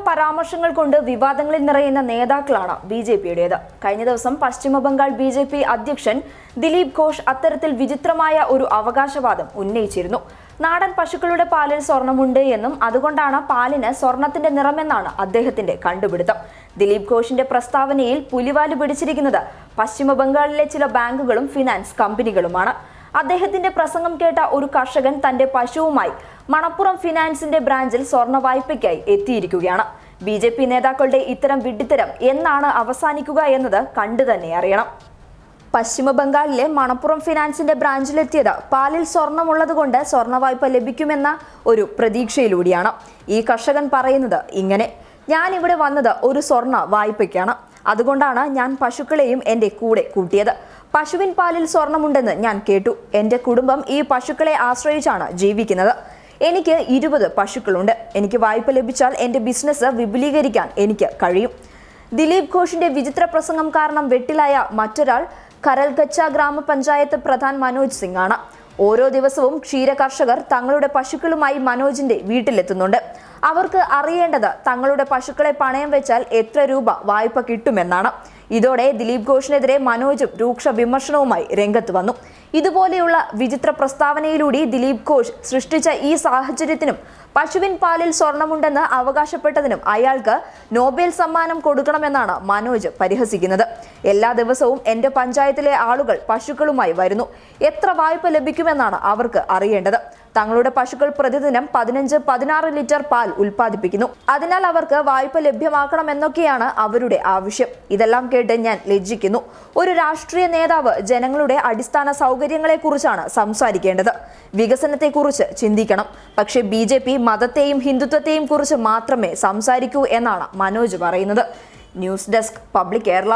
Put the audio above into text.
പരാമർശങ്ങൾ കൊണ്ട് വിവാദങ്ങളിൽ നിറയുന്ന നേതാക്കളാണ് ബിജെപിയുടേത്. കഴിഞ്ഞ ദിവസം പശ്ചിമബംഗാൾ ബിജെപി അധ്യക്ഷൻ ദിലീപ് ഘോഷ് അത്തരത്തിൽ വിചിത്രമായ ഒരു അവകാശവാദം ഉന്നയിച്ചിരുന്നു. നാടൻ പശുക്കളുടെ പാലിൽ സ്വർണമുണ്ട് എന്നും അതുകൊണ്ടാണ് പാലിന് സ്വർണത്തിന്റെ നിറമെന്നാണ് അദ്ദേഹത്തിന്റെ കണ്ടുപിടുത്തം. ദിലീപ് ഘോഷിന്റെ പ്രസ്താവനയിൽ പുലിവാല് പിടിച്ചിരിക്കുന്നത് പശ്ചിമബംഗാളിലെ ചില ബാങ്കുകളും ഫിനാൻസ് കമ്പനികളുമാണ്. അദ്ദേഹത്തിന്റെ പ്രസംഗം കേട്ട ഒരു കർഷകൻ തന്റെ പശുവുമായി മണപ്പുറം ഫിനാൻസിന്റെ ബ്രാഞ്ചിൽ സ്വർണ്ണ വായ്പയ്ക്കായി എത്തിയിരിക്കുകയാണ്. ബിജെപി നേതാക്കളുടെ ഇത്തരം വിഡ്ഢിത്തരം എന്നാണ് അവസാനിക്കുക എന്നത് കണ്ടു തന്നെ അറിയണം. പശ്ചിമബംഗാളിലെ മണപ്പുറം ഫിനാൻസിന്റെ ബ്രാഞ്ചിലെത്തിയത് പാലിൽ സ്വർണമുള്ളതുകൊണ്ട് സ്വർണ്ണ വായ്പ ലഭിക്കുമെന്ന ഒരു പ്രതീക്ഷയിലൂടെയാണ്. ഈ കർഷകൻ പറയുന്നത് ഇങ്ങനെ: ഞാൻ ഇവിടെ വന്നത് ഒരു സ്വർണ്ണ വായ്പയ്ക്കാണ്. അതുകൊണ്ടാണ് ഞാൻ പശുക്കളെയും എൻ്റെ കൂടെ കൂട്ടിയത്. പശുവിൻ പാലിൽ സ്വർണമുണ്ടെന്ന് ഞാൻ കേട്ടു. എൻ്റെ കുടുംബം ഈ പശുക്കളെ ആശ്രയിച്ചാണ് ജീവിക്കുന്നത്. എനിക്ക് 20 പശുക്കളുണ്ട്. എനിക്ക് വായ്പ ലഭിച്ചാൽ എൻ്റെ ബിസിനസ് വിപുലീകരിക്കാൻ എനിക്ക് കഴിയും. ദിലീപ് ഘോഷിന്റെ വിചിത്ര പ്രസംഗം കാരണം വെട്ടിലായ മറ്റൊരാൾ കരൽഗച്ച ഗ്രാമപഞ്ചായത്ത് പ്രധാൻ മനോജ് സിംഗ് ആണ്. ഓരോ ദിവസവും ക്ഷീര കർഷകർ തങ്ങളുടെ പശുക്കളുമായി മനോജിന്റെ വീട്ടിലെത്തുന്നുണ്ട്. അവർക്ക് അറിയേണ്ടത് തങ്ങളുടെ പശുക്കളെ പണയം വെച്ചാൽ എത്ര രൂപ വായ്പ കിട്ടുമെന്നാണ്. ഇതോടെ ദിലീപ് ഘോഷിനെതിരെ മനോജും രൂക്ഷ വിമർശനവുമായി രംഗത്ത് വന്നു. ഇതുപോലെയുള്ള വിചിത്ര പ്രസ്താവനയിലൂടെ ദിലീപ് ഘോഷ് സൃഷ്ടിച്ച ഈ സാഹചര്യത്തിനും പശുവിൻ പാലിൽ സ്വർണമുണ്ടെന്ന് അവകാശപ്പെട്ടതിനും അയാൾക്ക് നോബൽ സമ്മാനം കൊടുക്കണമെന്നാണ് മനോജ് പരിഹസിക്കുന്നത്. എല്ലാ ദിവസവും എൻ്റെ പഞ്ചായത്തിലെ ആളുകൾ പശുക്കളുമായി വരുന്നു. എത്ര വായ്പ ലഭിക്കുമെന്നാണ് അവർക്ക് അറിയേണ്ടത്. തങ്ങളുടെ പശുക്കൾ പ്രതിദിനം 15-16 ലിറ്റർ പാൽ ഉൽപ്പാദിപ്പിക്കുന്നു. അതിനാൽ അവർക്ക് വായ്പ ലഭ്യമാക്കണമെന്നൊക്കെയാണ് അവരുടെ ആവശ്യം. ഇതെല്ലാം കേട്ട് ഞാൻ ലജ്ജിക്കുന്നു. ഒരു രാഷ്ട്രീയ നേതാവ് ജനങ്ങളുടെ അടിസ്ഥാന സൗകര്യങ്ങളെക്കുറിച്ചാണ് സംസാരിക്കേണ്ടത്. വികസനത്തെക്കുറിച്ച് ചിന്തിക്കണം. പക്ഷേ ബിജെപി മതത്തെയും ഹിന്ദുത്വത്തെയും കുറിച്ച് മാത്രമേ സംസാരിക്കൂ എന്നാണ് മനോജ് പറയുന്നത്. News desk public Kerala.